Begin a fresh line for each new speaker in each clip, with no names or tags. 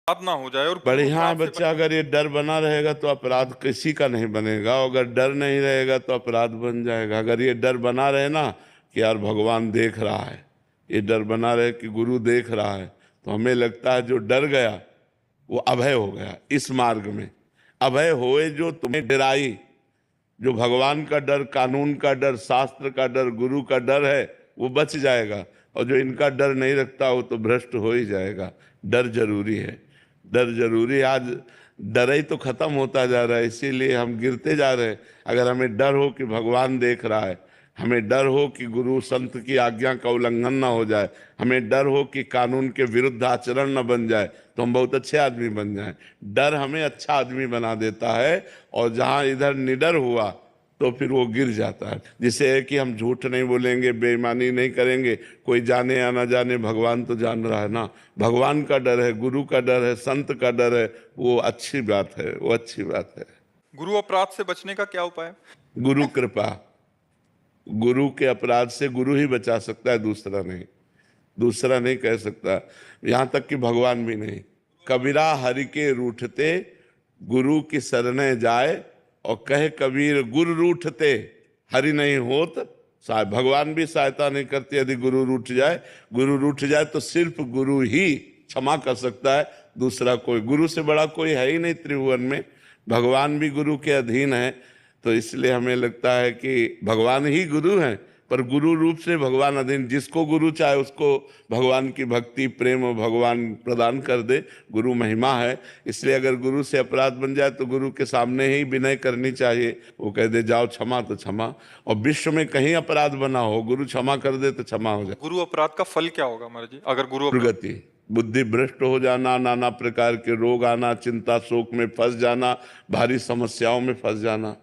अपराध ना हो जाए और गुरु
बढ़िया
अपराध से
बच्चा, अगर ये डर बना रहेगा तो अपराध किसी का नहीं बनेगा। अगर डर नहीं रहेगा तो अपराध बन जाएगा। अगर ये डर बना रहे ना कि यार भगवान देख रहा है, ये डर बना रहे कि गुरु देख रहा है, तो हमें लगता है जो डर गया वो अभय हो गया। इस मार्ग में अभय होए जो तुम्हें डराई, जो भगवान का डर, कानून का डर, शास्त्र का डर, गुरु का डर है, वो बच जाएगा। और जो इनका डर नहीं रखता वो तो भ्रष्ट हो ही जाएगा। डर जरूरी है, डर जरूरी है। आज डर ही तो खत्म होता जा रहा है, इसीलिए हम गिरते जा रहे हैं। अगर हमें डर हो कि भगवान देख रहा है, हमें डर हो कि गुरु संत की आज्ञा का उल्लंघन ना हो जाए, हमें डर हो कि कानून के विरुद्ध आचरण न बन जाए, तो हम बहुत अच्छे आदमी बन जाएं। डर हमें अच्छा आदमी बना देता है। और जहां इधर निडर हुआ तो फिर वो गिर जाता है। जिसे है कि हम झूठ नहीं बोलेंगे, बेईमानी नहीं करेंगे, कोई जाने या ना जाने, भगवान तो जान रहा है ना। भगवान का डर है, गुरु का डर है, संत का डर है, वो अच्छी बात है, वो अच्छी बात है।
गुरु अपराध से बचने का क्या उपाय है?
गुरु कृपा। गुरु के अपराध से गुरु ही बचा सकता है, दूसरा नहीं। दूसरा नहीं कह सकता, यहां तक कि भगवान भी नहीं। कबीरा हरि के रूठते गुरु की शरणे जाए, और कहे कबीर गुरु रूठते हरि नहीं होत सहाय। भगवान भी सहायता नहीं करते यदि गुरु रूठ जाए। गुरु रूठ जाए तो सिर्फ गुरु ही क्षमा कर सकता है, दूसरा कोई, गुरु से बड़ा कोई है ही नहीं त्रिभुवन में। भगवान भी गुरु के अधीन है। तो इसलिए हमें लगता है कि भगवान ही गुरु हैं, पर गुरु रूप से भगवान अधीन। जिसको गुरु चाहे उसको भगवान की भक्ति, प्रेम और भगवान प्रदान कर दे। गुरु महिमा है। इसलिए अगर गुरु से अपराध बन जाए तो गुरु के सामने ही विनय करनी चाहिए। वो कह दे जाओ क्षमा तो क्षमा। और विश्व में कहीं अपराध बना हो, गुरु क्षमा कर दे तो क्षमा हो जाए।
गुरु अपराध का फल क्या होगा महाराज जी, अगर गुरु अपराध?
प्रगति, बुद्धि भ्रष्ट हो जाना, नाना प्रकार के रोग आना, चिंता शोक में फंस जाना, भारी समस्याओं में फंस जाना।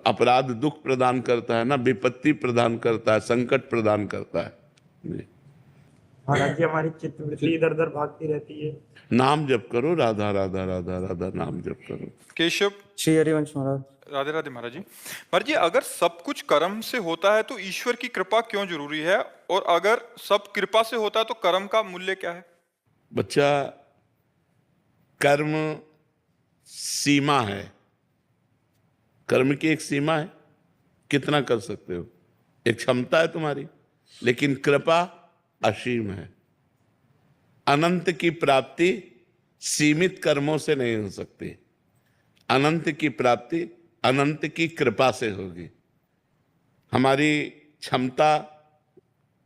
अपराध दुख प्रदान करता है ना, विपत्ति प्रदान करता है, संकट प्रदान करता है जी।
महाराज जी, हमारी चित्तवृत्ति इधर उधर भागती रहती है।
नाम जप करो, राधा राधा राधा राधा नाम जप करो।
केशव।
श्री हरिवंश महाराज।
राधे राधे महाराज जी। महाराज जी, अगर सब कुछ कर्म से होता है तो ईश्वर की कृपा क्यों जरूरी है, और अगर सब कृपा से होता है तो कर्म का मूल्य क्या है?
बच्चा, कर्म सीमा है, कर्म की एक सीमा है, कितना कर सकते हो, एक क्षमता है तुम्हारी। लेकिन कृपा असीम है। अनंत की प्राप्ति सीमित कर्मों से नहीं हो सकती। अनंत की प्राप्ति अनंत की कृपा से होगी। हमारी क्षमता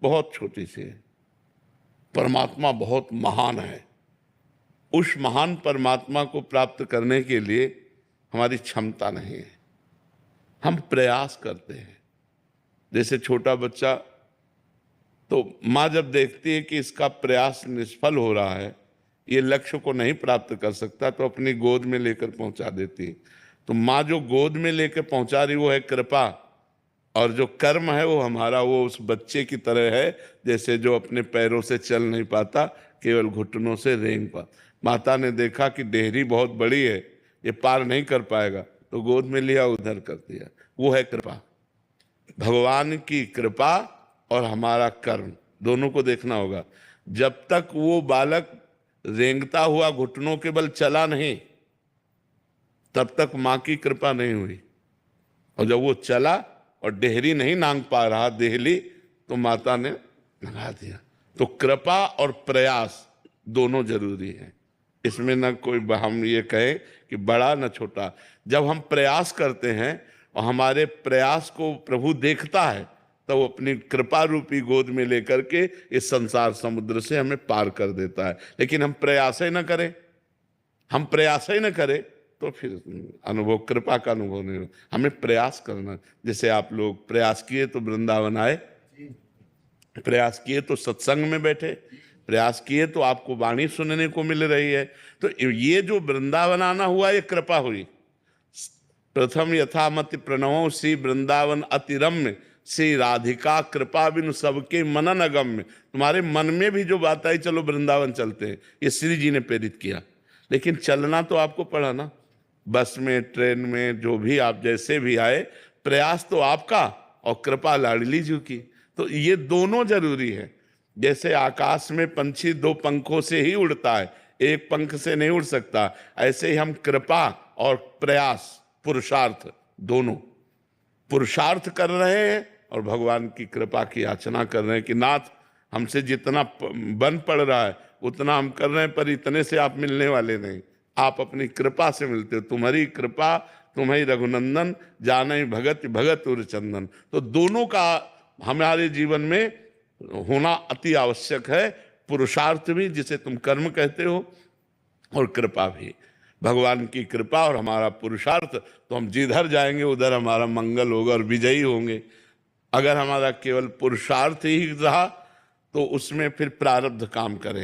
बहुत छोटी सी है, परमात्मा बहुत महान है। उस महान परमात्मा को प्राप्त करने के लिए हमारी क्षमता नहीं है, हम प्रयास करते हैं। जैसे छोटा बच्चा, तो माँ जब देखती है कि इसका प्रयास निष्फल हो रहा है, ये लक्ष्य को नहीं प्राप्त कर सकता, तो अपनी गोद में लेकर पहुंचा देती है। तो माँ जो गोद में लेकर पहुंचा रही वो है कृपा, और जो कर्म है वो हमारा, वो उस बच्चे की तरह है जैसे जो अपने पैरों से चल नहीं पाता, केवल घुटनों से रेंग पा। माता ने देखा कि डेहरी बहुत बड़ी है, ये पार नहीं कर पाएगा, तो गोद में लिया, उधर कर दिया। वो है कृपा। भगवान की कृपा और हमारा कर्म दोनों को देखना होगा। जब तक वो बालक रेंगता हुआ घुटनों के बल चला नहीं, तब तक मां की कृपा नहीं हुई। और जब वो चला और डेहरी नहीं नांग पा रहा, देहली, तो माता ने लगा दिया। तो कृपा और प्रयास दोनों जरूरी है। इसमें न कोई हम ये कहें कि बड़ा न छोटा। जब हम प्रयास करते हैं और हमारे प्रयास को प्रभु देखता है, तो वो अपनी कृपा रूपी गोद में लेकर के इस संसार समुद्र से हमें पार कर देता है। लेकिन हम प्रयास ही न करें, हम प्रयास ही न करें, तो फिर अनुभव, कृपा का अनुभव नहीं हो। हमें प्रयास करना। जैसे आप लोग प्रयास किए तो वृंदावन आए, प्रयास किए तो सत्संग में बैठे, प्रयास किए तो आपको वाणी सुनने को मिल रही है। तो ये जो वृंदावन आना हुआ, ये कृपा हुई। प्रथम यथामति प्रणवो श्री वृंदावन अतिरम्य, श्री राधिका कृपा बिनु सबके मनन अगम्य। तुम्हारे मन में भी जो बात आई, चलो वृंदावन चलते हैं, ये श्री जी ने प्रेरित किया। लेकिन चलना तो आपको पड़ा ना, बस में, ट्रेन में, जो भी आप जैसे भी आए, प्रयास तो आपका और कृपा लाडली जी की। तो ये दोनों जरूरी है। जैसे आकाश में पंछी दो पंखों से ही उड़ता है, एक पंख से नहीं उड़ सकता। ऐसे ही हम कृपा और प्रयास, पुरुषार्थ, दोनों पुरुषार्थ कर रहे हैं और भगवान की कृपा की याचना कर रहे हैं कि नाथ हमसे जितना बन पड़ रहा है उतना हम कर रहे हैं, पर इतने से आप मिलने वाले नहीं, आप अपनी कृपा से मिलते हो। तुम्हारी कृपा तुम्हारी रघुनंदन, जाने भगत भगत उर चंदन। तो दोनों का हमारे जीवन में होना अति आवश्यक है। पुरुषार्थ भी जिसे तुम कर्म कहते हो और कृपा भी। भगवान की कृपा और हमारा पुरुषार्थ, तो हम जिधर जाएंगे उधर हमारा मंगल होगा और विजयी होंगे। अगर हमारा केवल पुरुषार्थ ही रहा तो उसमें फिर प्रारब्ध काम करे।